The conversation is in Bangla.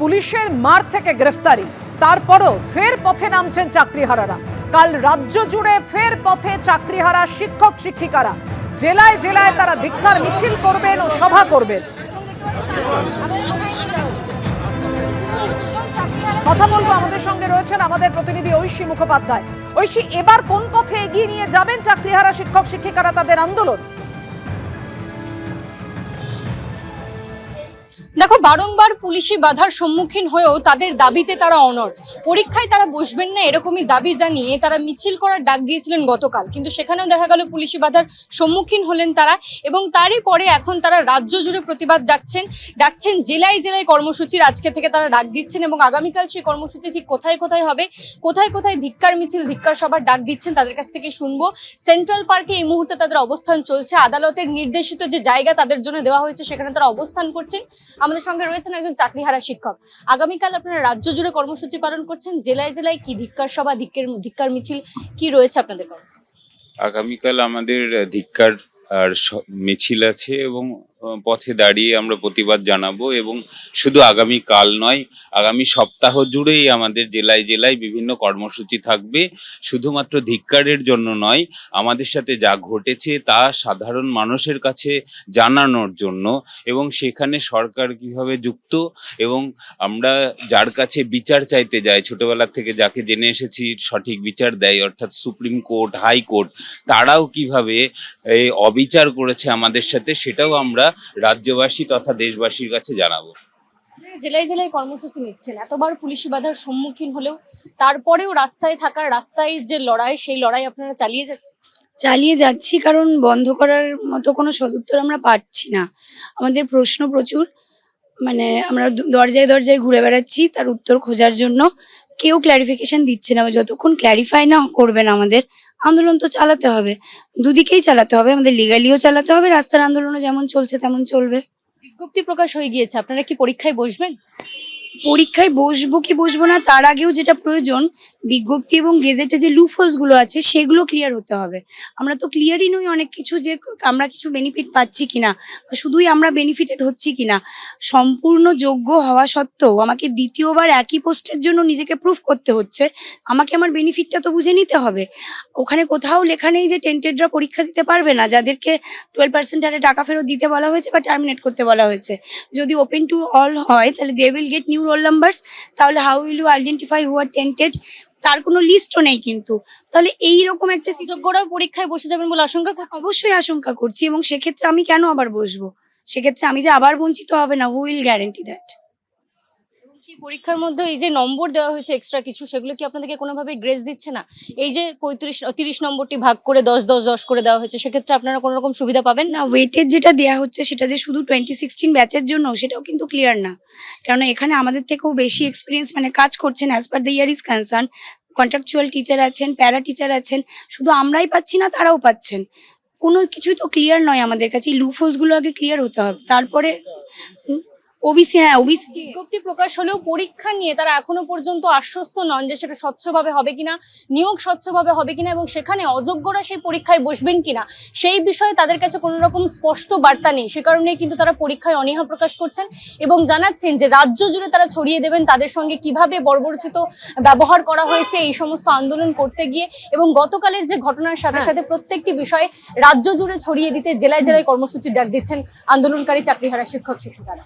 পুলিশের মার থেকে গ্রেফতারি, তারপরও ফের পথে নামছেন চাকরিহারারা। কাল রাজ্য জুড়ে ফের পথে চাকরিহারা শিক্ষক শিক্ষিকারা। জেলায় জেলায় তারা ধিক্কার মিছিল করবেন ও সভা করবেন। কথা বলবো, আমাদের সঙ্গে রয়েছেন আমাদের প্রতিনিধি ঐশী মুখোপাধ্যায়। ঐশী, এবার কোন পথে এগিয়ে নিয়ে যাবেন চাকরিহারা শিক্ষক শিক্ষিকারা তাদের আন্দোলন? দেখো, বারংবার পুলিশি বাধার সম্মুখীন হয়েও তাদের দাবিতে তারা অনড়। পরীক্ষায় তারা বসবেন না এরকমই দাবি জানিয়ে তারা মিছিল করার ডাক দিয়েছিলেন গতকাল, কিন্তু সেখানেও দেখা গেল পুলিশি বাধার সম্মুখীন হলেন তারা, এবং তারই পরে এখন তারা রাজ্য জুড়ে প্রতিবাদ ডাকছেন জেলায় জেলায় কর্মসূচির আজকে থেকে তারা ডাক দিচ্ছেন। এবং আগামীকাল সেই কর্মসূচি ঠিক কোথায় কোথায় হবে, কোথায় কোথায় ধিক্কার মিছিল ধিক্কার সভার ডাক দিচ্ছেন তাদের কাছ থেকে শুনবো। সেন্ট্রাল পার্কে এই মুহূর্তে তাদের অবস্থান চলছে। আদালতের নির্দেশিত যে জায়গা তাদের জন্য দেওয়া হয়েছে সেখানে তারা অবস্থান করছেন। আমাদের সঙ্গে রয়েছেন একজন চাকরিহারা শিক্ষক। আগামীকাল আপনারা রাজ্য জুড়ে কর্মসূচি পালন করছেন, জেলায় জেলায় কি ধিক্কার সভা ধিক্কার মিছিল কি রয়েছে আপনাদের কর্মসূচি? আগামীকাল আমাদের ধিক্কার আর মিছিল আছে এবং পথে দাঁড়িয়ে আমরা প্রতিবাদ জানাবো। এবং শুধু আগামী কাল নয়, আগামী সপ্তাহ জুড়েই আমাদের জেলায় জেলায় বিভিন্ন কর্মসূচি থাকবে। শুধুমাত্র ধিক্কারের জন্য নয়, আমাদের সাথে যা ঘটেছে তা সাধারণ মানুষের কাছে জানানোর জন্য, এবং সেখানে সরকার কিভাবে যুক্ত, এবং আমরা যার কাছে বিচার চাইতে যাই, ছোটবেলা থেকে যাকে জেনে এসেছি সঠিক বিচার দেয়, অর্থাৎ সুপ্রিম কোর্ট, হাইকোর্ট, তারাও কিভাবে অবিচার করেছে আমাদের সাথে, সেটাও আমরা রাজ্যবাসী তথা দেশবাসীর কাছে জানাবো। জেলায় জেলায় কর্মসূচি নিচ্ছেন, এতবার পুলিশি বাধার সম্মুখীন হলেও তারপরেও রাস্তায় যে লড়াই, সেই লড়াই আপনারা চালিয়ে যাচ্ছি, কারণ বন্ধ করার মতো কোনো সদুত্তর আমরা পাচ্ছি না। আমাদের প্রশ্ন প্রচুর, মানে আমরা দরজায় দরজায় ঘুরে বেড়াচ্ছি তার উত্তর খোঁজার জন্য। কেউ ক্ল্যারিফিকেশন দিচ্ছে না। যতক্ষণ ক্ল্যারিফাই না করবেন আমাদের আন্দোলন তো চালাতে হবে, দুদিকেই চালাতে হবে, আমাদের লিগালিও চালাতে হবে, রাস্তার আন্দোলনও যেমন চলছে তেমন চলবে। বিজ্ঞপ্তি প্রকাশ হয়ে গিয়েছে, আপনারা কি পরীক্ষায় বসবেন? পরীক্ষায় বসবো কি বসবো না তার আগেও যেটা প্রয়োজন, বিজ্ঞপ্তি এবং গেজেটে যে লুফোলস গুলো আছে সেগুলো ক্লিয়ার হতে হবে। আমরা তো ক্লিয়ারই নই অনেক কিছু, যে আমরা কিছু বেনিফিট পাচ্ছি কিনা, শুধুই আমরা বেনিফিটেড হচ্ছি কিনা। সম্পূর্ণ যোগ্য হওয়া সত্ত্বেও আমাকে দ্বিতীয়বার একই পোস্টের জন্য নিজেকে প্রুফ করতে হচ্ছে। আমাকে আমার বেনিফিটটা তো বুঝে নিতে হবে। ওখানে কোথাও লেখা নেই যে টেন্টেডরা পরীক্ষা দিতে পারবে না, যাদেরকে 12% হারে টাকা ফেরত দিতে বলা হয়েছে বা টার্মিনেট করতে বলা হয়েছে। যদি ওপেন টু অল হয় তাহলে they will get new roll numbers. তাহলে how will you identify who are tainted? তার কোনো লিস্টও নেই। কিন্তু তাহলে এইরকম একটা যোগ্যরা পরীক্ষায় বসে যাবেন বলে আশঙ্কা করছি। অবশ্যই আশঙ্কা করছি, এবং সেক্ষেত্রে আমি কেন আবার বসবো? সেক্ষেত্রে আমি যে আবার বঞ্চিত হবে না, হু উইল গ্যারান্টি দ্যাট? সেই পরীক্ষার মধ্যে এই যে নম্বর দেওয়া হয়েছে এক্সট্রা কিছু, সেগুলো কি আপনাদেরকে কোনোভাবে গ্রেস দিচ্ছে না? এই যে 30 নম্বরটি ভাগ করে 10 করে দেওয়া হয়েছে, সেক্ষেত্রে আপনারা কোনো রকম সুবিধা পাবেন না? ওয়েটেজ যেটা দেওয়া হচ্ছে সেটা যে শুধু 2016 ব্যাচের জন্য, সেটাও কিন্তু ক্লিয়ার না। কেননা এখানে আমাদের থেকেও বেশি এক্সপিরিয়েন্স মানে কাজ করছেন as per the year is concern. Contractual teacher আছেন, প্যারা টিচার আছেন, শুধু আমরাই পাচ্ছি না, তারাও পাচ্ছেন। কোনো কিছুই তো ক্লিয়ার নয় আমাদের কাছে। এই লুফোলস গুলো আগে ক্লিয়ার হতে হবে, তারপরে ওবিসি। হ্যাঁ, ওবিসি বিজ্ঞপ্তি প্রকাশ হলেও পরীক্ষা নিয়ে তারা এখনো পর্যন্ত আশ্বস্ত নন যে সেটা স্বচ্ছভাবে হবে কিনা, নিয়োগ স্বচ্ছভাবে হবে কিনা, এবং সেখানে অযোগ্যরা সেই পরীক্ষায় বসবেন কিনা সেই বিষয়ে তাদের কাছে কোনো রকম স্পষ্ট বার্তা নেই। সে কারণেই কিন্তু তারা পরীক্ষায় অনীহা প্রকাশ করছেন এবং জানাচ্ছেন যে রাজ্য জুড়ে তারা ছড়িয়ে দেবেন তাদের সঙ্গে কিভাবে বর্বরচিত ব্যবহার করা হয়েছে এই সমস্ত আন্দোলন করতে গিয়ে। এবং গতকালের যে ঘটনার সাথে সাথে প্রত্যেকটি বিষয়ে রাজ্য জুড়ে ছড়িয়ে দিতে জেলায় জেলায় কর্মসূচির ডাক দিচ্ছেন আন্দোলনকারী চাকরিহারা শিক্ষক শিক্ষিকারা।